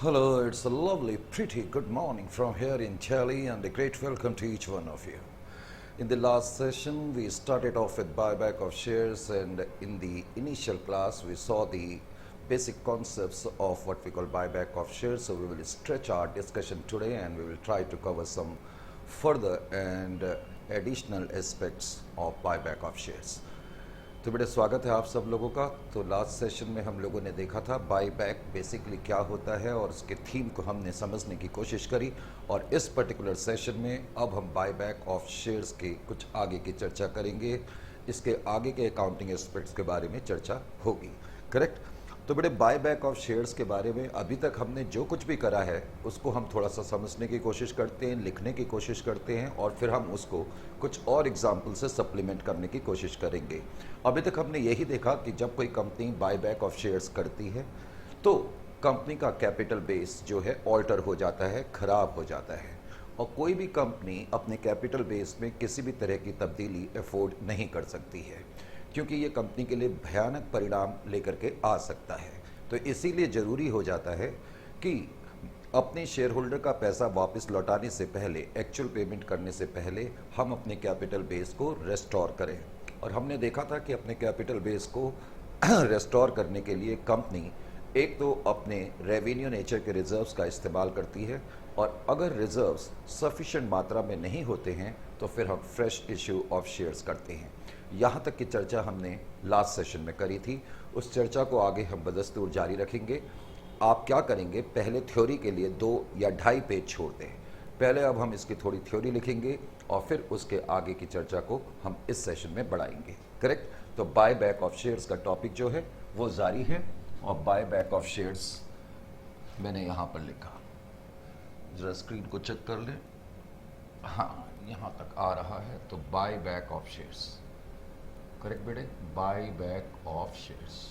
Hello, it's a lovely, pretty good morning from here in Delhi, and a great welcome to each one of you. In the last session, we started off with buyback of shares, and in the initial class, we saw the basic concepts of what we call buyback of shares. So we will stretch our discussion today, and we will try to cover some further and additional aspects of buyback of shares. तो बड़े स्वागत है आप सब लोगों का। तो last session में हम लोगों ने देखा था बाई बैक बेसिकली क्या होता है और उसके थीम को हमने समझने की कोशिश करी, और इस पर्टिकुलर सेशन में अब हम बाई बैक ऑफ शेयर्स के कुछ आगे की चर्चा करेंगे। इसके आगे के अकाउंटिंग एस्पेक्ट्स के बारे में चर्चा होगी। करेक्ट। तो बड़े बाय बैक ऑफ शेयर्स के बारे में अभी तक हमने जो कुछ भी करा है उसको हम थोड़ा सा समझने की कोशिश करते हैं, लिखने की कोशिश करते हैं, और फिर हम उसको कुछ और एग्जाम्पल से सप्लीमेंट करने की कोशिश करेंगे। अभी तक हमने यही देखा कि जब कोई company buy back of shares करती है तो कंपनी का कैपिटल बेस जो है ऑल्टर हो जाता है, खराब हो जाता है, और कोई भी कंपनी अपने कैपिटल बेस में किसी भी तरह की तब्दीली अफोर्ड नहीं कर सकती है, क्योंकि ये कंपनी के लिए भयानक परिणाम लेकर के आ सकता है। तो इसीलिए ज़रूरी हो जाता है कि अपने शेयर होल्डर का पैसा वापस लौटाने से पहले, एक्चुअल पेमेंट करने से पहले, हम अपने कैपिटल बेस को रेस्टोर करें। और हमने देखा था कि अपने कैपिटल बेस को रेस्टोर करने के लिए कंपनी एक तो अपने रेवेन्यू नेचर के रिजर्व्स का इस्तेमाल करती है, और अगर रिजर्व्स सफिशिएंट मात्रा में नहीं होते हैं तो फिर हम फ्रेश इश्यू ऑफ शेयर्स करते हैं। यहाँ तक की चर्चा हमने लास्ट सेशन में करी थी। उस चर्चा को आगे हम बदस्तूर जारी रखेंगे। आप क्या करेंगे, पहले थ्योरी के लिए 2 या 2.5 पेज छोड़ दें। पहले अब हम इसकी थोड़ी थ्योरी लिखेंगे और फिर उसके आगे की चर्चा को हम इस सेशन में बढ़ाएंगे। करेक्ट। तो बाय बैक ऑफ शेयर्स का टॉपिक जो है वो जारी है, और बाय बैक ऑफ शेयर्स मैंने यहाँ पर लिखा, जरा स्क्रीन को चेक कर लें। हाँ, यहाँ तक आ रहा है। तो buyback of shares, correct बेटे, buyback of shares.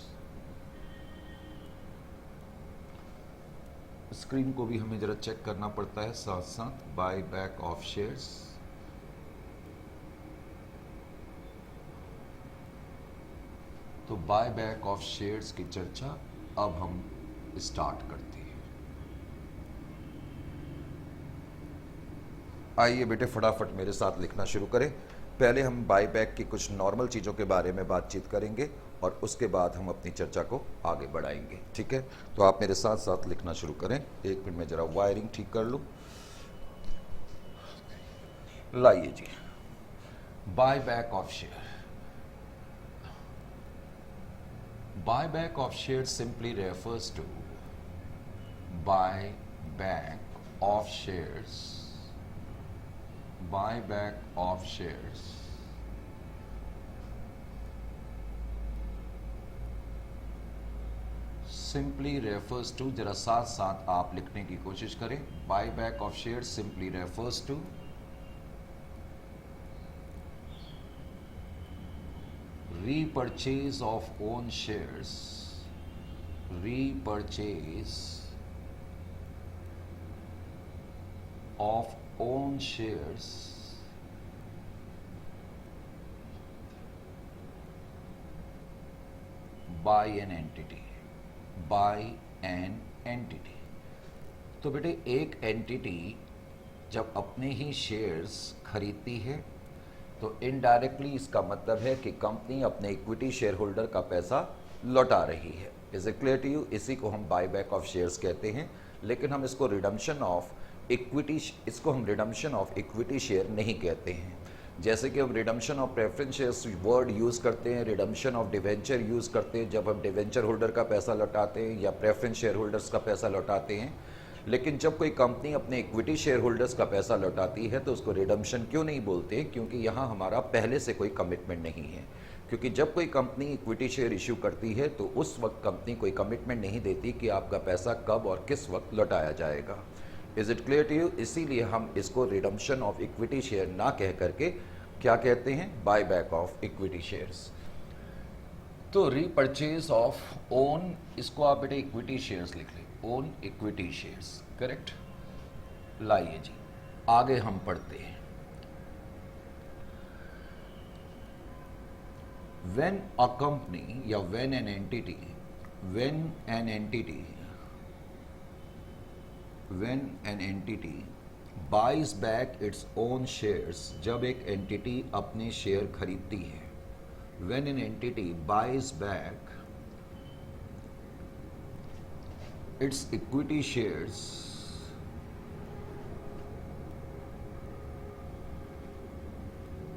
Screen को भी हमें जरा चेक करना पड़ता है साथ साथ। बाय बैक ऑफ शेयर्स, तो बाय बैक ऑफ शेयर्स की चर्चा अब हम स्टार्ट करते हैं। आइए बेटे फटाफट मेरे साथ लिखना शुरू करें। पहले हम बाय बैक की कुछ नॉर्मल चीज़ों के बारे में बातचीत करेंगे और उसके बाद हम अपनी चर्चा को आगे बढ़ाएंगे। ठीक है। तो आप मेरे साथ साथ लिखना शुरू करें। एक मिनट में जरा वायरिंग ठीक कर लूँ। लाइए जी, buyback of share. Buyback of shares simply refers to buyback of shares. Buyback of shares simply refers to, जरा साथ साथ आप लिखने की कोशिश करें। Buyback of shares simply refers to repurchase of own shares, repurchase of own shares by an entity, by an entity। तो बेटे एक एंटिटी जब अपने ही शेयर्स खरीदती है तो इनडायरेक्टली इसका मतलब है कि कंपनी अपने इक्विटी शेयर होल्डर का पैसा लौटा रही है। Is it clear to you? इसी को हम बाय बैक ऑफ शेयर्स कहते हैं, लेकिन हम इसको रिडम्पशन ऑफ इक्विटी शेयर नहीं कहते हैं। जैसे कि हम redemption of preference shares word use करते हैं, रिडम्पशन ऑफ डिवेंचर यूज़ करते हैं जब हम डिवेंचर होल्डर का पैसा लौटाते हैं या प्रेफरेंस शेयर होल्डर्स का पैसा लौटाते हैं। लेकिन जब कोई कंपनी अपने इक्विटी शेयर होल्डर्स का पैसा लौटाती है तो उसको रिडम्पशन क्यों नहीं बोलते? क्योंकि यहाँ हमारा पहले से कोई कमिटमेंट नहीं है। क्योंकि जब कोई कंपनी इक्विटी शेयर इश्यू करती है तो उस वक्त कंपनी कोई कमिटमेंट नहीं देती कि आपका पैसा कब और किस वक्त लौटाया जाएगा। Is it clear to you? इसीलिए हम इसको रिडम्पशन ऑफ इक्विटी शेयर ना कह करके क्या कहते हैं? Buy back of equity shares. तो रीपर्चेज ऑफ ओन, इसको आप बेटे इक्विटी शेयर्स लिख लें, ओन इक्विटी शेयर्स। करेक्ट। लाइए जी आगे हम पढ़ते हैं। when a company या when an entity when an entity buys back its own shares, जब एक एंटिटी अपने शेयर खरीदती है, when an entity buys back its equity shares,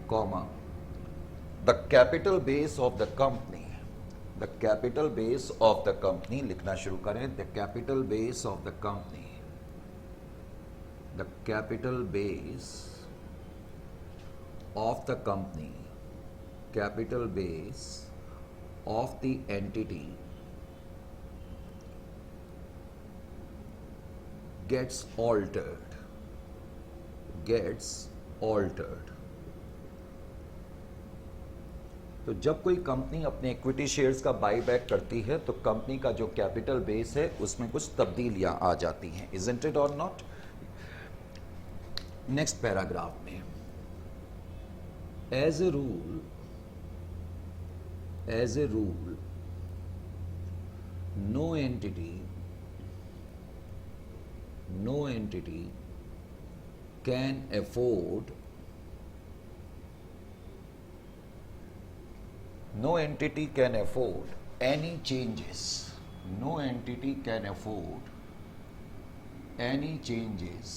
comma, the capital base of the company, the capital base of the company, लिखना शुरू करें, the capital base of the company, the capital base of the company, capital base of the entity gets altered, gets altered. तो जब कोई company अपने equity shares का by back करती है तो कंपनी का जो कैपिटल बेस है उसमें कुछ तब्दीलियां आ जाती हैं. Isn't it or not? Next paragraph में, as a rule no entity can afford, no entity can afford any changes, no entity can afford any changes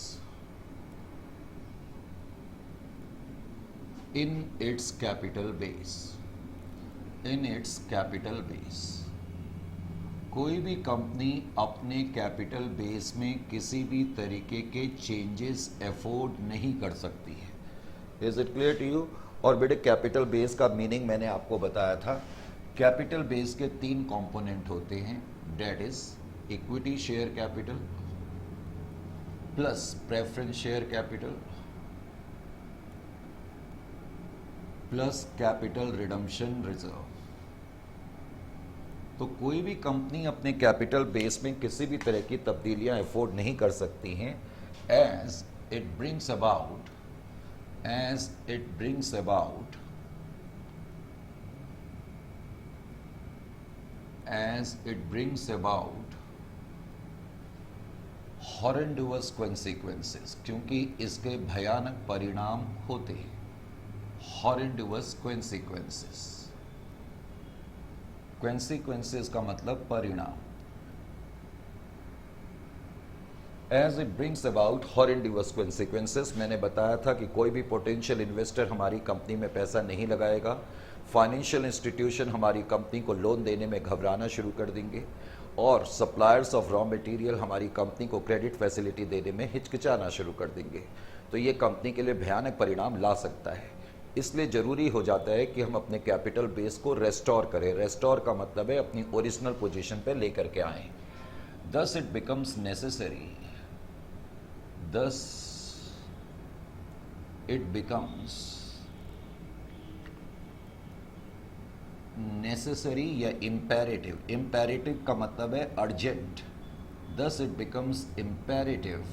in its capital base, in its capital base. कोई भी company अपने capital base में किसी भी तरीके के changes afford नहीं कर सकती है. Is it clear to you? और बेटे कैपिटल बेस का मीनिंग मैंने आपको बताया था. कैपिटल बेस के 3 कंपोनेंट होते हैं, that is equity share capital plus preference share capital plus capital redemption reserve. तो कोई भी कंपनी अपने कैपिटल बेस में किसी भी तरह की तब्दीलियां अफोर्ड नहीं कर सकती हैं as it brings about horrendous consequences, क्योंकि इसके भयानक परिणाम होते हैं. horrendous consequences का मतलब परिणाम. As it brings about horrendous consequences, मैंने बताया था कि कोई भी पोटेंशियल इन्वेस्टर हमारी कंपनी में पैसा नहीं लगाएगा. फाइनेंशियल इंस्टीट्यूशन हमारी कंपनी को लोन देने में घबराना शुरू कर देंगे और सप्लायर्स ऑफ रॉ मटेरियल हमारी कंपनी को क्रेडिट फैसिलिटी देने में हिचकिचाना शुरू कर देंगे. तो ये कंपनी के लिए भयानक परिणाम ला सकता है. इसलिए ज़रूरी हो जाता है कि हम अपने कैपिटल बेस को रेस्टोर करें. रेस्टोर का मतलब है अपनी ओरिजिनल पोजीशन पे लेकर के आएँ. Thus it becomes necessary, या इम्पेरेटिव. इम्पेरेटिव का मतलब है urgent. Thus it becomes imperative,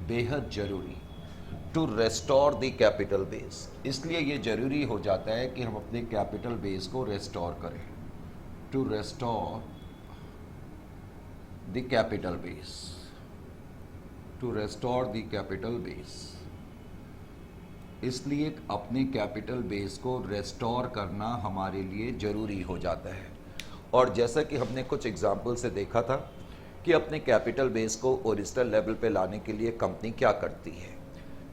बेहद जरूरी, to restore the capital base. इसलिए ये जरूरी हो जाता है कि हम अपने कैपिटल बेस को रेस्टोर करें. To restore the capital base, to restore the capital base. इसलिए अपने कैपिटल बेस को रेस्टोर करना हमारे लिए ज़रूरी हो जाता है. और जैसा कि हमने कुछ एग्जाम्पल से देखा था कि अपने कैपिटल बेस को ओरिजिनल लेवल पे लाने के लिए कंपनी क्या करती है.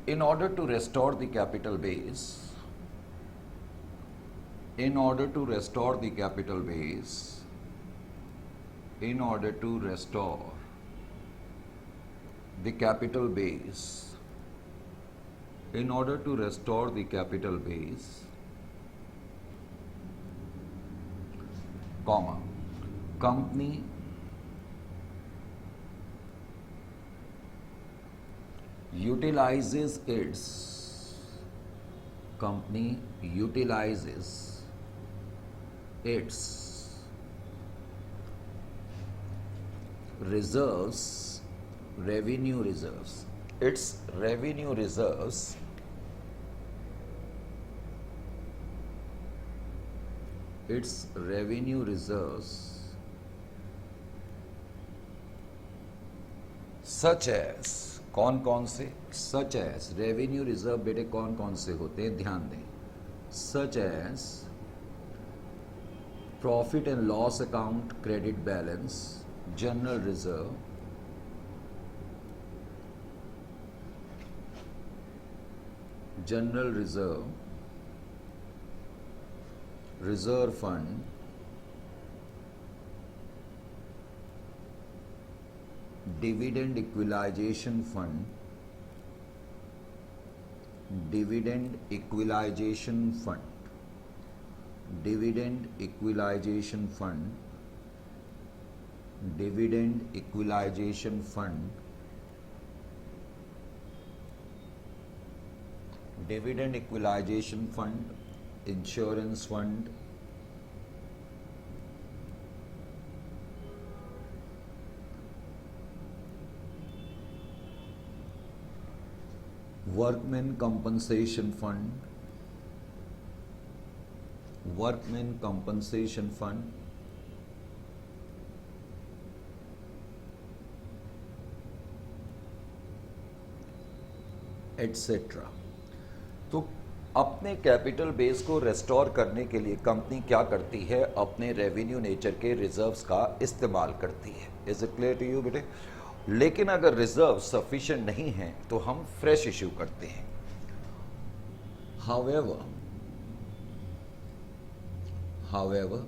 In order to restore the capital base, in order to restore the capital base, in order to restore the capital base, in order to restore the capital base, comma, company utilizes its, company utilizes its reserves, revenue reserves, its revenue reserves, its revenue reserves such as, कौन कौन से, such as revenue reserve बेटे कौन कौन से होते हैं ध्यान दें, such as profit and loss account credit balance, general reserve, general reserve, reserve fund, dividend equalisation fund, dividend equalisation fund, dividend equalisation fund, dividend equalisation fund, dividend equalisation fund, insurance fund, workman compensation fund, workman compensation fund, etcetera. तो अपने capital base को restore करने के लिए company क्या करती है, अपने रेवेन्यू नेचर के रिजर्व्स का इस्तेमाल करती है। Is it clear to you बेटे? लेकिन अगर रिजर्व सफिशिएंट नहीं है तो हम फ्रेश इश्यू करते हैं। However,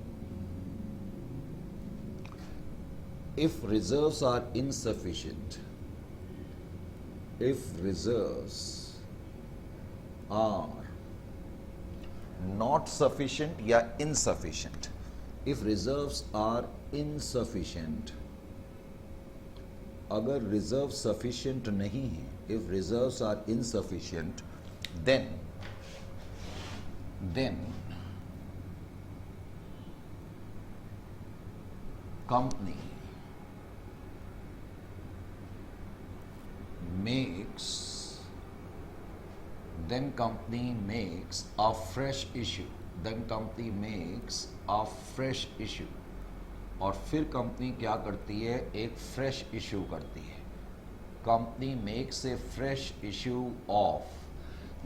if reserves are insufficient, if reserves are not sufficient या insufficient, if reserves are insufficient, अगर रिजर्व सफिशिएंट नहीं है, if reserves are insufficient, then company makes a fresh issue, और फिर कंपनी क्या करती है, एक फ्रेश इशू करती है। Company makes a fresh issue of,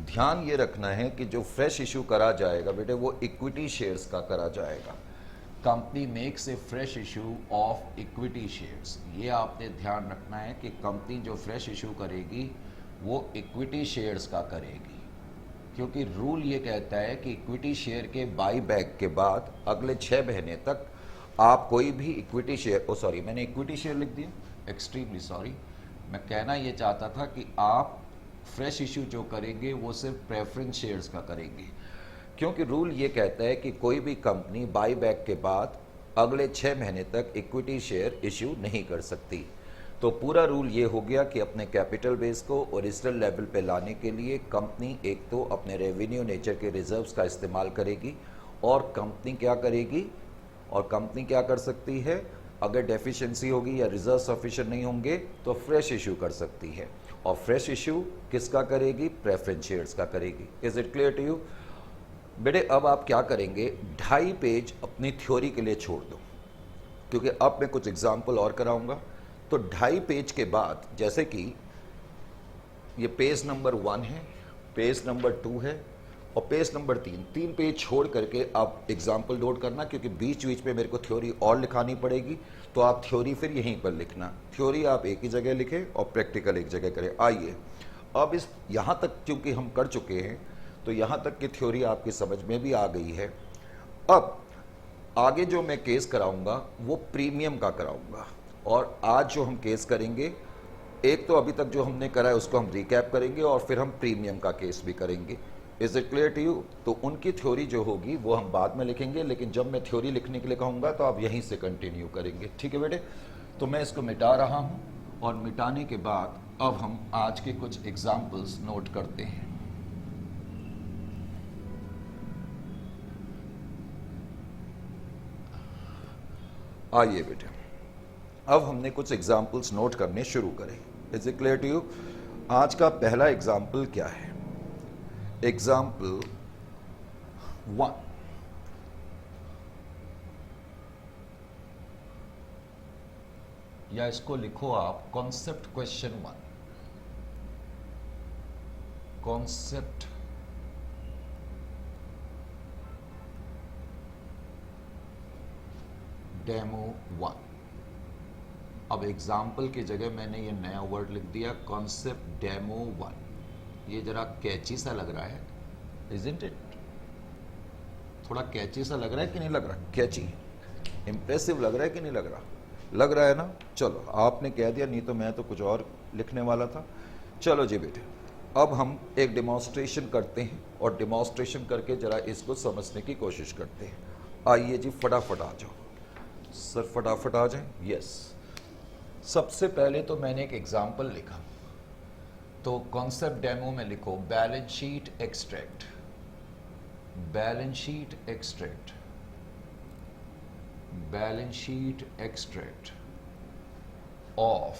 ध्यान ये रखना है कि जो फ्रेश इशू करा जाएगा बेटे वो इक्विटी शेयर्स का करा जाएगा। Company makes a fresh issue of equity shares, ये आपने ध्यान रखना है कि कंपनी जो फ्रेश इशू करेगी वो इक्विटी शेयर्स का करेगी, क्योंकि रूल ये कहता है कि इक्विटी शेयर के बाई बैक के बाद अगले 6 महीने तक आप कोई भी इक्विटी शेयर, मैंने इक्विटी शेयर लिख दिया, एक्सट्रीमली सॉरी। मैं कहना ये चाहता था कि आप फ्रेश इशू जो करेंगे वो सिर्फ प्रेफरेंस शेयर्स का करेंगे, क्योंकि रूल ये कहता है कि कोई भी कंपनी बाई बैक के बाद अगले 6 महीने तक इक्विटी शेयर इशू नहीं कर सकती। तो पूरा रूल ये हो गया कि अपने कैपिटल बेस को ओरिजिनल लेवल पे लाने के लिए कंपनी एक तो अपने रेवेन्यू नेचर के रिजर्व्स का इस्तेमाल करेगी, और कंपनी क्या कर सकती है, अगर डेफिशिएंसी होगी या रिजर्व सफिशिएंट नहीं होंगे तो फ्रेश इशू कर सकती है, और फ्रेश इशू किसका करेगी, प्रेफरेंस शेयर्स का करेगी। Is it clear to you बेटे? अब आप क्या करेंगे, 2.5 पेज अपनी थ्योरी के लिए छोड़ दो, क्योंकि अब मैं कुछ एग्जाम्पल और कराऊंगा। तो 2.5 पेज के बाद, जैसे कि ये पेज नंबर 1 है, पेज नंबर 2 है और पेज नंबर 3 पेज छोड़ करके आप एग्जाम्पल नोट करना, क्योंकि बीच बीच में मेरे को थ्योरी और लिखानी पड़ेगी, तो आप थ्योरी फिर यहीं पर लिखना। थ्योरी आप एक ही जगह लिखें और प्रैक्टिकल एक जगह करें। आइए अब इस यहाँ तक क्योंकि हम कर चुके हैं तो यहाँ तक की थ्योरी आपकी समझ में भी आ गई है। अब आगे जो मैं केस कराऊंगा वो प्रीमियम का कराऊंगा, और आज जो हम केस करेंगे, एक तो अभी तक जो हमने करा है उसको हम रिकैप करेंगे और फिर हम प्रीमियम का केस भी करेंगे। Is it clear to you? तो उनकी थ्योरी जो होगी वो हम बाद में लिखेंगे, लेकिन जब मैं थ्योरी लिखने के लिए कहूँगा तो आप यहीं से कंटिन्यू करेंगे। ठीक है बेटे? तो मैं इसको मिटा रहा हूँ, और मिटाने के बाद अब हम आज के कुछ एग्जाम्पल्स नोट करते हैं। आइए बेटे, अब हमने कुछ एग्जाम्पल्स नोट करने शुरू करें। Is it clear to you? आज का पहला एग्जाम्पल क्या है? एग्जाम्पल 1, या इसको लिखो आप कॉन्सेप्ट क्वेश्चन 1, कॉन्सेप्ट डेमो 1। अब एग्जाम्पल की जगह मैंने ये नया वर्ड लिख दिया कॉन्सेप्ट डेमो 1। ये जरा कैची सा लग रहा है, इजंट इट? थोड़ा कैची सा लग रहा है कि नहीं लग रहा? कैची, इंप्रेसिव लग रहा है कि नहीं लग रहा? लग रहा है ना? चलो, आपने कह दिया, नहीं तो मैं तो कुछ और लिखने वाला था। चलो जी बेटे, अब हम एक डेमोन्स्ट्रेशन करते हैं और डेमोन्स्ट्रेशन करके जरा इसको समझने की कोशिश करते हैं। आइए जी, फटाफट आ जाओ सर, फटाफट आ जाएं। यस, सबसे पहले तो मैंने एक एग्जाम्पल लिखा, तो कॉन्सेप्ट डेमो में लिखो balance sheet extract, balance sheet extract, balance sheet extract of,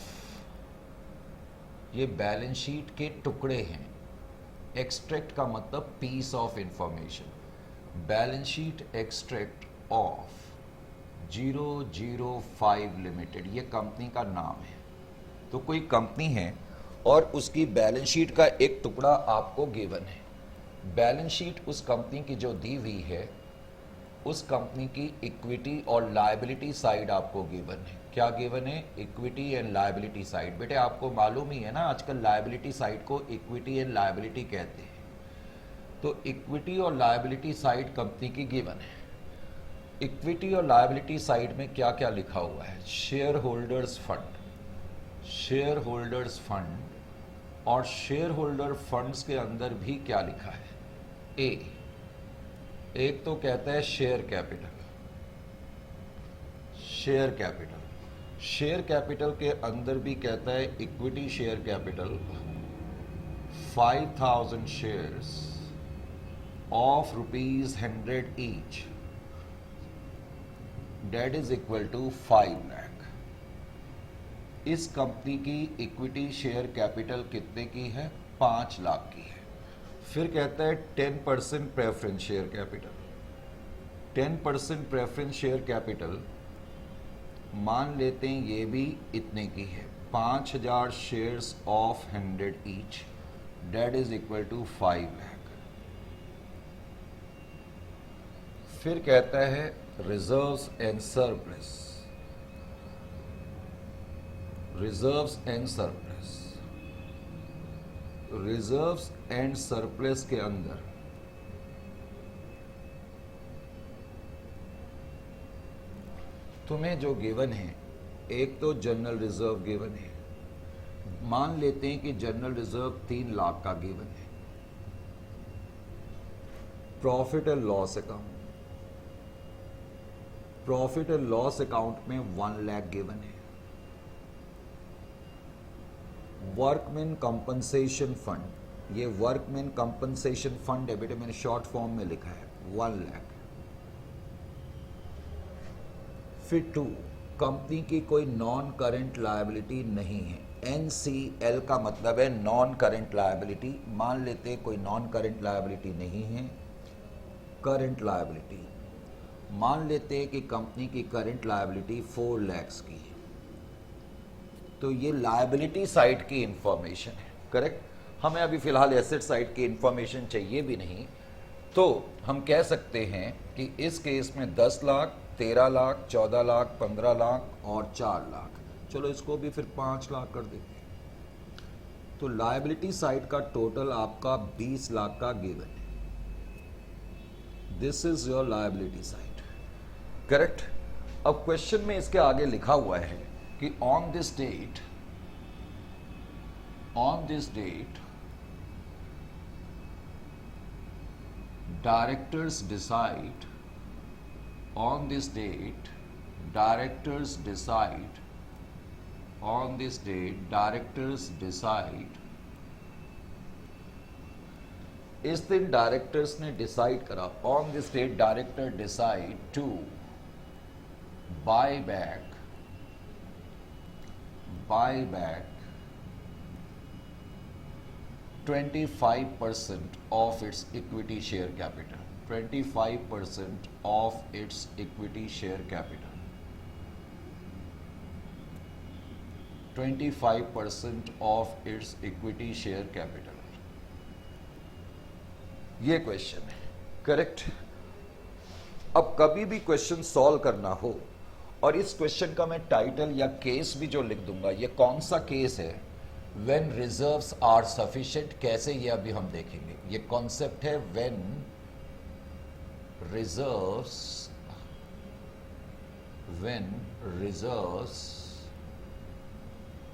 ये बैलेंस शीट के टुकड़े हैं। एक्सट्रैक्ट का मतलब piece of information. Balance sheet extract of 005 limited, ये कंपनी का नाम है। तो कोई कंपनी है और उसकी बैलेंस शीट का एक टुकड़ा आपको गिवन है। बैलेंस शीट उस कंपनी की जो दी हुई है, उस कंपनी की इक्विटी और लायबिलिटी साइड आपको गिवन है। क्या गिवन है? Equity and liability side. बेटे आपको मालूम ही है ना, आजकल लायबिलिटी साइड को इक्विटी एंड लायबिलिटी कहते हैं। तो इक्विटी और लायबिलिटी साइड कंपनी की गिवन है। इक्विटी और लायबिलिटी साइड में क्या क्या लिखा हुआ है? Share holders fund, share holders fund, और शेयर होल्डर फंड्स के अंदर भी क्या लिखा है? एक तो कहता है share capital, share capital, share capital के अंदर भी कहता है equity share capital 5000 shares of ₹100 each, that is equal to 5 lakh. इस कंपनी की इक्विटी शेयर कैपिटल कितने की है? 5 लाख की है। फिर कहता है 10% preference share capital, 10% preference share capital मान लेते हैं ये भी इतने की है, 5000 shares of 100 each, that is equal to 5 lakh. फिर कहता है reserves and surplus, reserves and surplus, reserves and surplus के अंदर तुम्हें जो गिवन है, एक तो जनरल रिजर्व गिवन है। मान लेते हैं कि जनरल रिजर्व 3 लाख का गिवन है। Profit and loss account, profit and loss account में 1 लाख गिवन है। वर्कमैन कंपनसेशन फंड, ये वर्कमैन कंपनसेशन फंड है बेटे, मैंने शॉर्ट फॉर्म में लिखा है 1 लाख। फिर 2, कंपनी की कोई नॉन करेंट लायबिलिटी नहीं है। NCL का मतलब है नॉन करेंट लायबिलिटी। मान लेते हैं कोई नॉन करेंट लायबिलिटी नहीं है। करेंट लायबिलिटी, मान लेते हैं कि कंपनी की करेंट लायबिलिटी 4 लाख की है। तो ये लायबिलिटी साइड की इंफॉर्मेशन है, करेक्ट। हमें अभी फिलहाल एसेट साइड की इंफॉर्मेशन चाहिए भी नहीं, तो हम कह सकते हैं कि इस केस में 10 लाख, 13 लाख, 14 लाख, 15 लाख और 4 लाख। चलो इसको भी फिर 5 लाख कर देते हैं। तो लायबिलिटी साइड का टोटल आपका 20 लाख का गिवन है। This is your liability side, correct. अब क्वेश्चन में इसके आगे लिखा हुआ है कि on this date, on this date directors decide, on this date directors decide, on this date directors decide, इस दिन डायरेक्टर्स ने डिसाइड करा, on this date director decide to buy back 25% of its equity share capital, 25% of its equity share capital, 25% of its equity share capital. ये question है, correct. अब कभी भी question solve करना हो, और इस क्वेश्चन का मैं टाइटल या केस भी जो लिख दूंगा, ये कौन सा केस है, व्हेन रिजर्व्स आर सफिशिएंट। कैसे, ये अभी हम देखेंगे। ये कॉन्सेप्ट है व्हेन रिजर्व्स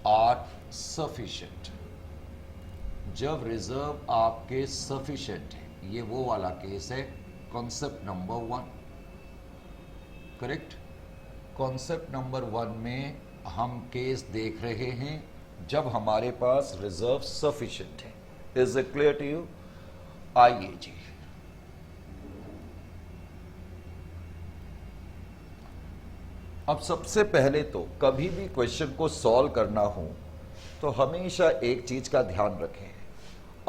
आर सफिशिएंट। जब रिजर्व आपके सफिशिएंट है, ये वो वाला केस है, concept number 1, correct. Concept number 1 में हम केस देख रहे हैं जब हमारे पास रिजर्व सफिशिएंट है। Is it clear to you? आइए जी, अब सबसे पहले तो कभी भी क्वेश्चन को सॉल्व करना हो तो हमेशा एक चीज का ध्यान रखें,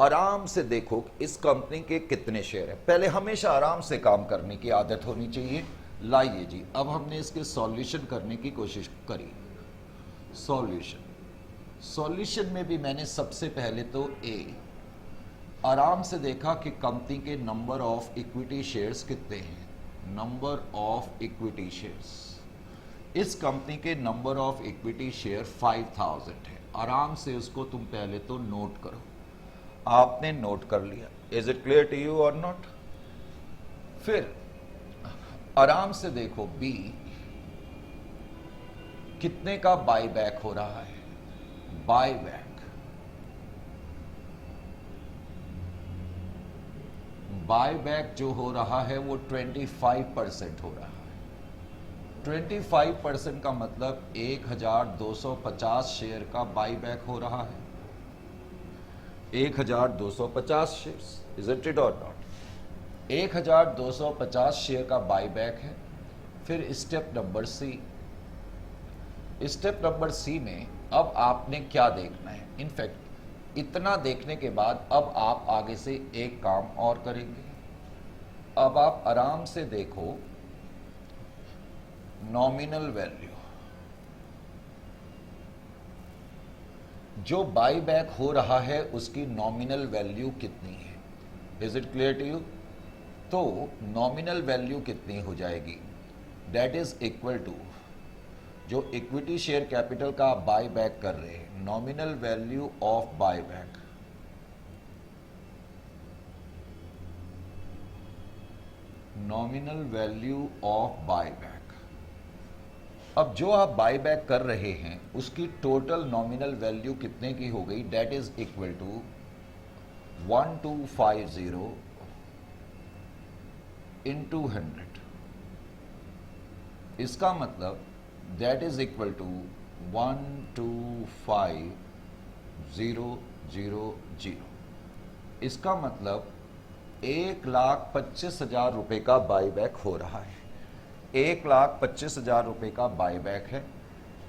आराम से देखो इस कंपनी के कितने शेयर हैं। पहले हमेशा आराम से काम करने की आदत होनी चाहिए। लाइए जी, अब हमने इसके सॉल्यूशन करने की कोशिश करी। सॉल्यूशन में भी मैंने सबसे पहले तो आराम से देखा कि कंपनी के नंबर ऑफ इक्विटी शेयर्स कितने हैं। नंबर ऑफ इक्विटी शेयर्स, इस कंपनी के नंबर ऑफ इक्विटी शेयर 5000 है। आराम से उसको तुम पहले तो नोट करो। आपने नोट कर लिया। Is it clear to you or not? फिर आराम से देखो बी कितने का बाय बैक हो रहा है। बाय बैक जो हो रहा है वो 25% हो रहा है। 25% का मतलब 1250 शेयर का बाय बैक हो रहा है। 1250 shares, is it or not? 1250 share का बाय बैक है। फिर step number C. Step number C में अब आपने क्या देखना है, इनफैक्ट इतना देखने के बाद अब आप आगे से एक काम और करेंगे। अब आप आराम से देखो नॉमिनल वैल्यू, जो बाय बैक हो रहा है उसकी नॉमिनल वैल्यू कितनी है। Is it clear to you? तो नॉमिनल वैल्यू कितनी हो जाएगी, दैट इज इक्वल टू जो इक्विटी शेयर कैपिटल का आप बाय बैक कर रहे हैं, nominal value of buy back, nominal value of buy back. अब जो आप बाय बैक कर रहे हैं उसकी टोटल नॉमिनल वैल्यू कितने की हो गई, that is equal to 1250 into 100। इसका मतलब दैट इज इक्वल टू 125000। इसका मतलब 1,25,000 रुपए का बायबैक हो रहा है। 1,25,000 रुपए का बायबैक है।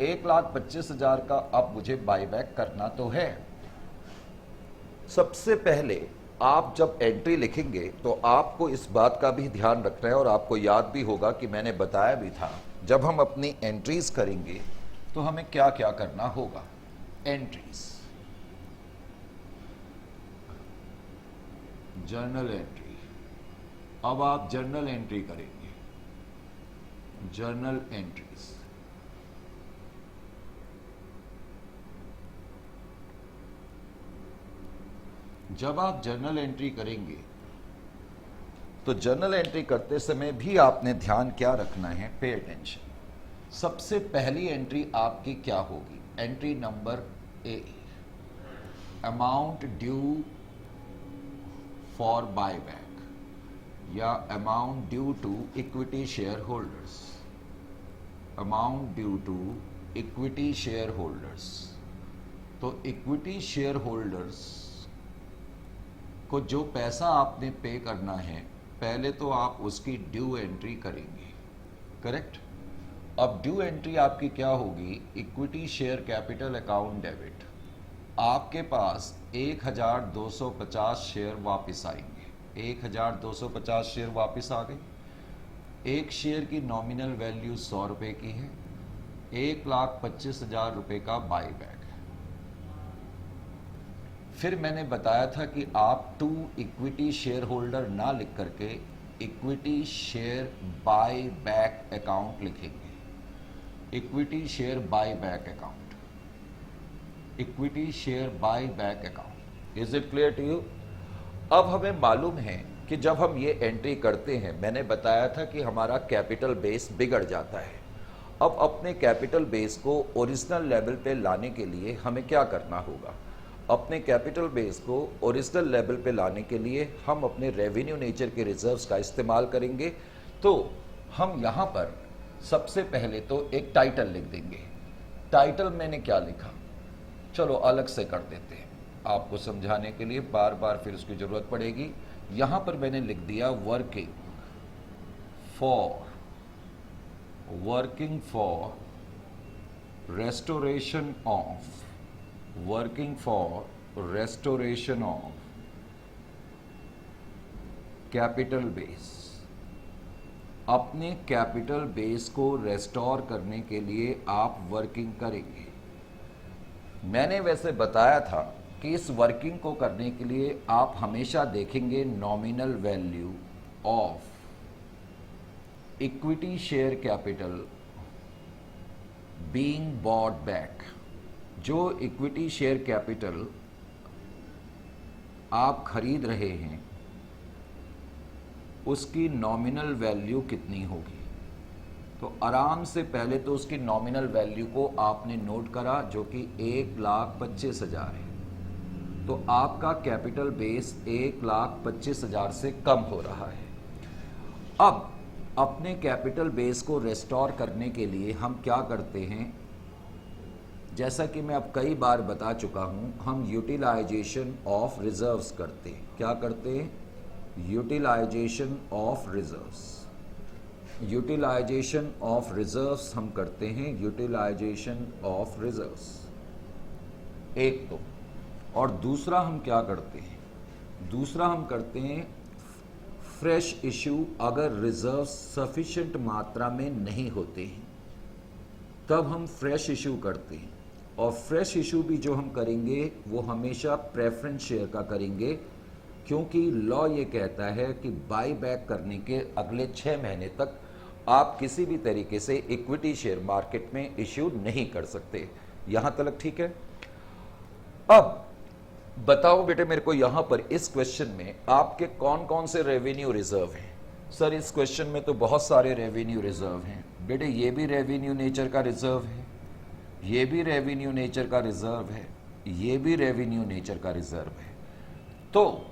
1,25,000 का अब मुझे बायबैक करना तो है। सबसे पहले आप जब एंट्री लिखेंगे तो आपको इस बात का भी ध्यान रखना है, और आपको याद भी होगा कि मैंने बताया भी था, जब हम अपनी एंट्रीज करेंगे तो हमें क्या क्या करना होगा। Entries, journal entry. अब आप जर्नल एंट्री करेंगे, जर्नल एंट्रीज। जब आप जर्नल एंट्री करेंगे तो जर्नल एंट्री करते समय भी आपने ध्यान क्या रखना है, पे अटेंशन। सबसे पहली एंट्री आपकी क्या होगी, entry number A, amount due for buyback या amount due to equity shareholders, amount due to equity shareholders. तो इक्विटी शेयर होल्डर्स को जो पैसा आपने पे करना है, पहले तो आप उसकी ड्यू एंट्री करेंगे, करेक्ट। अब ड्यू एंट्री आपकी क्या होगी, equity share capital account debit. आपके पास 1,250 शेयर वापस आएंगे। 1,250 शेयर वापस आ गए। एक शेयर की नॉमिनल वैल्यू 100 रुपए की है। 1,25,000 रुपए का बाई बैक है। फिर मैंने बताया था कि आप टू इक्विटी शेयर होल्डर ना लिख करके equity share buyback account लिखेंगे। Equity share buyback account, equity share buyback account. Is it clear to you? अब हमें मालूम है कि जब हम ये एंट्री करते हैं, मैंने बताया था कि हमारा कैपिटल बेस बिगड़ जाता है। अब अपने कैपिटल बेस को ओरिजिनल लेवल पे लाने के लिए हमें क्या करना होगा? अपने कैपिटल बेस को ओरिजिनल लेवल पे लाने के लिए हम अपने रेवेन्यू नेचर के रिजर्व्स का इस्तेमाल करेंगे। तो हम यहाँ पर सबसे पहले तो एक टाइटल लिख देंगे। टाइटल मैंने क्या लिखा, चलो अलग से कर देते हैं, आपको समझाने के लिए बार बार फिर उसकी जरूरत पड़ेगी। यहाँ पर मैंने लिख दिया working for restoration of capital base. अपने कैपिटल बेस को रेस्टोर करने के लिए आप वर्किंग करेंगे। मैंने वैसे बताया था कि इस वर्किंग को करने के लिए आप हमेशा देखेंगे nominal value of equity share capital being bought back. जो इक्विटी शेयर कैपिटल आप खरीद रहे हैं उसकी नॉमिनल वैल्यू कितनी होगी? तो आराम से पहले तो उसकी नॉमिनल वैल्यू को आपने नोट करा, जो कि 1,25,000 है। तो आपका कैपिटल बेस 1,25,000 से कम हो रहा है। अब अपने कैपिटल बेस को रेस्टोर करने के लिए हम क्या करते हैं? जैसा कि मैं अब कई बार बता चुका हूं, हम यूटिलाइजेशन ऑफ रिजर्व्स करते हैं। क्या करते हैं? Utilisation of reserves. Utilisation of reserves हम करते हैं, यूटिलाइजेशन ऑफ रिजर्व्स एक तो। और दूसरा हम क्या करते हैं? दूसरा हम करते हैं फ्रेश इशू। अगर रिजर्व सफिशिएंट मात्रा में नहीं होते हैं तब हम फ्रेश इशू करते हैं। और फ्रेश इशू भी जो हम करेंगे वो हमेशा प्रेफरेंस शेयर का करेंगे, क्योंकि लॉ ये कहता है कि बाई बैक करने के अगले 6 महीने तक आप किसी भी तरीके से इक्विटी शेयर मार्केट में इश्यू नहीं कर सकते। यहां तक ठीक है? अब बताओ बेटे मेरे को यहां पर इस क्वेश्चन में आपके कौन कौन से रेवेन्यू रिजर्व हैं? सर इस क्वेश्चन में तो बहुत सारे रेवेन्यू रिजर्व हैं। बेटे ये भी रेवेन्यू नेचर का रिजर्व है, ये भी रेवेन्यू नेचर का रिजर्व है, ये भी रेवेन्यू नेचर का रिजर्व है। तो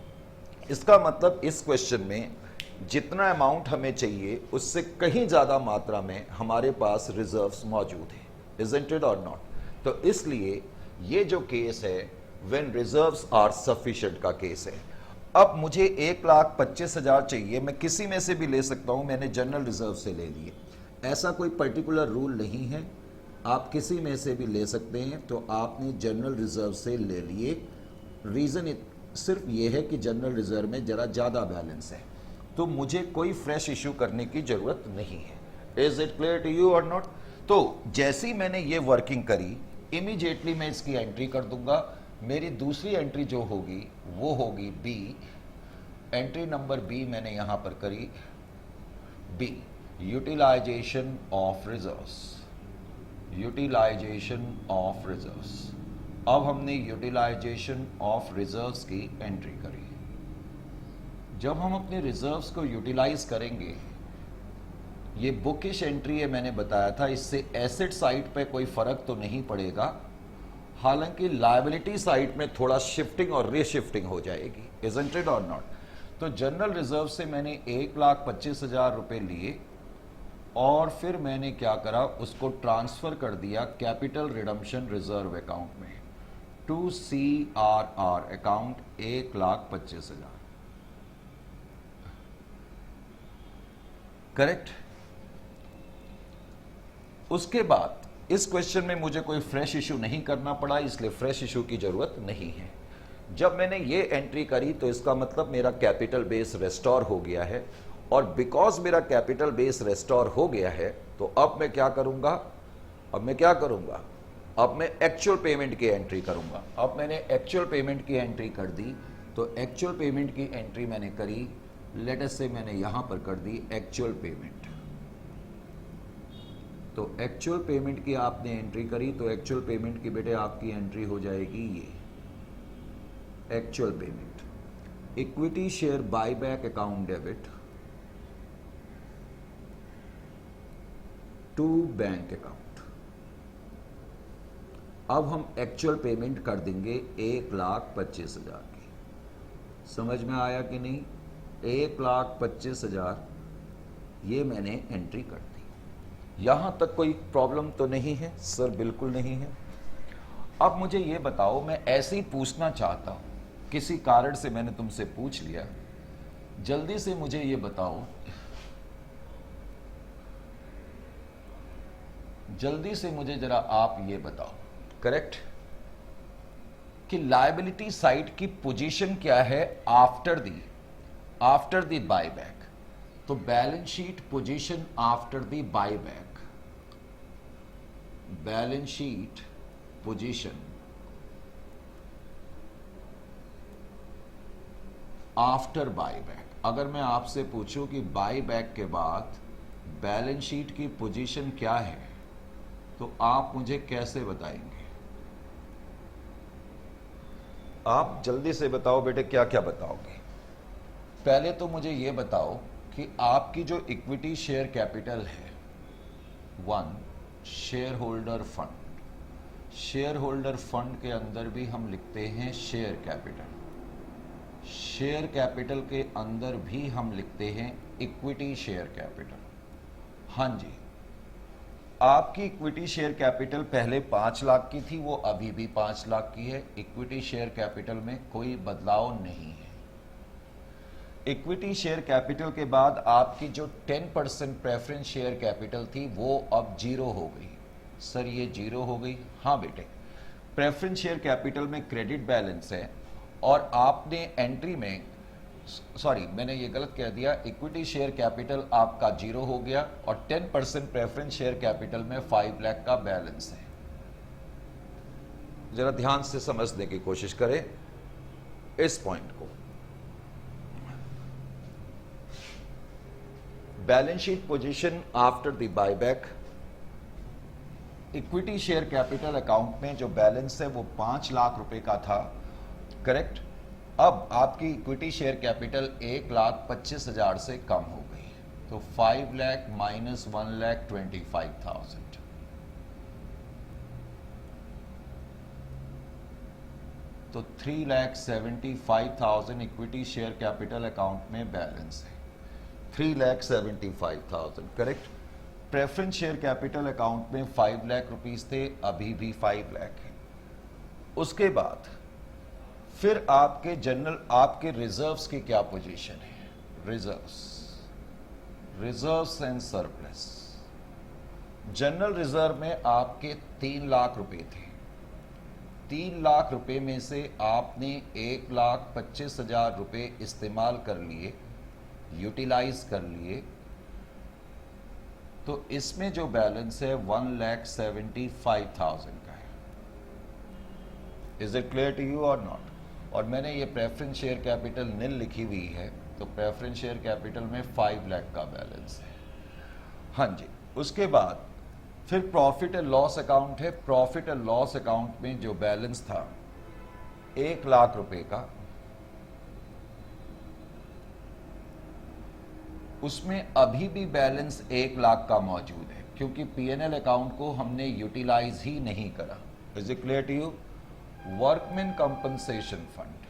इसका मतलब इस क्वेश्चन में जितना अमाउंट हमें चाहिए उससे कहीं ज्यादा मात्रा में हमारे पास रिजर्व्स मौजूद है। Isn't it or not? तो इसलिए ये जो केस है व्हेन रिजर्व्स आर सफिशिएंट का केस है। अब मुझे 1,25,000 चाहिए, मैं किसी में से भी ले सकता हूं, मैंने जनरल रिजर्व से ले लिए। ऐसा कोई पर्टिकुलर रूल नहीं है, आप किसी में से भी ले सकते हैं। तो आपने जनरल रिजर्व से ले लिए। रीज़न सिर्फ ये है कि जनरल रिजर्व में ज़रा ज़्यादा बैलेंस है, तो मुझे कोई फ्रेश इशू करने की ज़रूरत नहीं है। Is it clear to you or not? तो जैसे ही मैंने ये वर्किंग करी, इमीडिएटली मैं इसकी एंट्री कर दूंगा। मेरी दूसरी एंट्री जो होगी वो होगी बी। एंट्री नंबर बी मैंने यहां पर करी, B utilisation of reserves. Utilisation of reserves. अब हमने यूटिलाइजेशन ऑफ रिजर्व्स की एंट्री करी। जब हम अपने रिजर्व्स को यूटिलाइज करेंगे, ये बुकिश एंट्री है, मैंने बताया था, इससे एसेट साइड पे कोई फर्क तो नहीं पड़ेगा, हालांकि लायबिलिटी साइड में थोड़ा शिफ्टिंग और रीशिफ्टिंग हो जाएगी। Isn't it or not? तो जनरल रिजर्व से मैंने 1,25,000 रुपए लिए और फिर मैंने क्या करा, उसको ट्रांसफर कर दिया कैपिटल रिडम्पशन रिजर्व अकाउंट में, टू CRR अकाउंट 1,25,000। करेक्ट? उसके बाद इस क्वेश्चन में मुझे कोई फ्रेश इशू नहीं करना पड़ा, इसलिए फ्रेश इशू की जरूरत नहीं है। जब मैंने ये एंट्री करी तो इसका मतलब मेरा कैपिटल बेस रेस्टोर हो गया है, और बिकॉज मेरा कैपिटल बेस रेस्टोर हो गया है तो अब मैं क्या करूंगा, अब मैं क्या करूंगा, अब मैं एक्चुअल पेमेंट की एंट्री करूंगा। अब मैंने एक्चुअल पेमेंट की एंट्री कर दी, तो एक्चुअल पेमेंट की एंट्री मैंने करी, लेट अस से मैंने यहां पर कर दी एक्चुअल पेमेंट। तो एक्चुअल पेमेंट की आपने एंट्री करी, तो एक्चुअल पेमेंट की बेटे आपकी एंट्री हो जाएगी ये actual payment, equity share buyback account debit to bank account. अब हम एक्चुअल पेमेंट कर देंगे 1,25,000 की। समझ में आया कि नहीं? 1,25,000 ये मैंने एंट्री कर दी। यहां तक कोई प्रॉब्लम तो नहीं है सर? बिल्कुल नहीं है। अब मुझे ये बताओ, मैं ऐसे ही पूछना चाहता हूं, किसी कारण से मैंने तुमसे पूछ लिया, जल्दी से मुझे ये बताओ, जल्दी से मुझे जरा आप ये बताओ, करेक्ट, कि लायबिलिटी साइड की पोजीशन क्या है आफ्टर दी बायबैक। तो balance sheet position after the buyback, balance sheet position after buyback. अगर मैं आपसे पूछूं कि बायबैक के बाद बैलेंस शीट की पोजीशन क्या है, तो आप मुझे कैसे बताएंगे? आप जल्दी से बताओ बेटे, क्या क्या बताओगे? पहले तो मुझे यह बताओ कि आपकी जो इक्विटी शेयर कैपिटल है, 1 share holder fund, share holder fund के अंदर भी हम लिखते हैं शेयर कैपिटल, शेयर कैपिटल के अंदर भी हम लिखते हैं इक्विटी शेयर कैपिटल। हाँ जी, आपकी इक्विटी शेयर कैपिटल पहले 5 लाख की थी, वो अभी भी 5 लाख की है। इक्विटी शेयर कैपिटल में कोई बदलाव नहीं है। इक्विटी शेयर कैपिटल के बाद आपकी जो 10% प्रेफरेंस शेयर कैपिटल थी वो अब 0 हो गई। सर ये 0 हो गई? हाँ बेटे, प्रेफरेंस शेयर कैपिटल में क्रेडिट बैलेंस है और आपने एंट्री में, सॉरी मैंने ये गलत कह दिया, इक्विटी शेयर कैपिटल आपका 0 हो गया और 10% प्रेफरेंस शेयर कैपिटल में 5 लाख का बैलेंस है। जरा ध्यान से समझने की कोशिश करें इस पॉइंट को। Balance sheet position after the buyback, equity share capital account में जो बैलेंस है वो 5 लाख रुपए का था, करेक्ट। अब आपकी इक्विटी शेयर कैपिटल 1,25,000 से कम हो गई, तो 5 लाख माइनस 1,25,000, तो 3,75,000 इक्विटी शेयर कैपिटल अकाउंट में बैलेंस है, 3,75,000, correct. Preference share capital account में 5 लाख रुपीस थे, अभी भी 5 लाख है। उसके बाद फिर आपके जनरल, आपके रिजर्व्स की क्या पोजीशन है? Reserves and surplus. General reserve में आपके 3 लाख रुपए थे। 3 लाख रुपए में से आपने 1,25,000 रुपए इस्तेमाल कर लिए, यूटिलाइज कर लिए, तो इसमें जो बैलेंस है 1,75,000 का है। Is it clear to you or not? और मैंने ये प्रेफरेंस शेयर कैपिटल नील लिखी हुई है, तो प्रेफरेंस शेयर कैपिटल में 5 लाख का बैलेंस है। हाँ जी, उसके बाद फिर प्रॉफिट एंड लॉस अकाउंट है। प्रॉफिट एंड लॉस अकाउंट में जो बैलेंस था 1 लाख रुपए का, उसमें अभी भी बैलेंस 1 लाख का मौजूद है, क्योंकि पीएनएल अकाउंट को हमने यूटिलाइज ही नहीं करा। Is it clear to you? Workman compensation fund,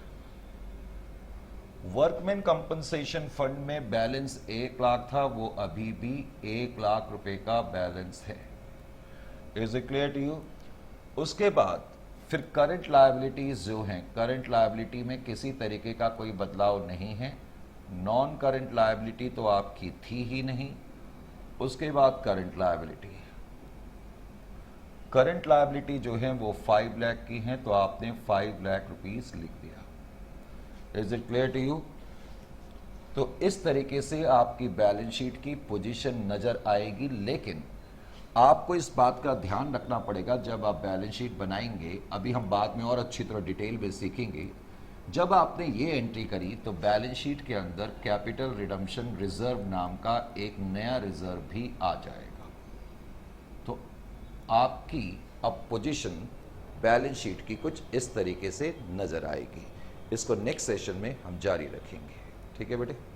workman compensation fund में बैलेंस 1 लाख था, वो अभी भी 1 लाख रुपए का बैलेंस है। Is it clear to you? उसके बाद फिर करंट लायबिलिटीज जो हैं, करंट लायबिलिटी में किसी तरीके का कोई बदलाव नहीं है। नॉन करंट लायबिलिटी तो आपकी थी ही नहीं। उसके बाद करंट लायबिलिटी, करंट लायबिलिटी जो है वो 5 लाख की है, तो आपने 5 लाख रुपीस लिख दिया। Is it clear to you? तो इस तरीके से आपकी बैलेंस शीट की पोजीशन नजर आएगी, लेकिन आपको इस बात का ध्यान रखना पड़ेगा जब आप बैलेंस शीट बनाएंगे, अभी हम बाद में और अच्छी तरह डिटेल में सीखेंगे। जब आपने ये एंट्री करी तो बैलेंस शीट के अंदर कैपिटल रिडम्पशन रिजर्व नाम का एक नया रिजर्व भी आ जाएगा। तो आपकी अब पोजीशन बैलेंस शीट की कुछ इस तरीके से नजर आएगी। इसको नेक्स्ट सेशन में हम जारी रखेंगे। ठीक है बेटे।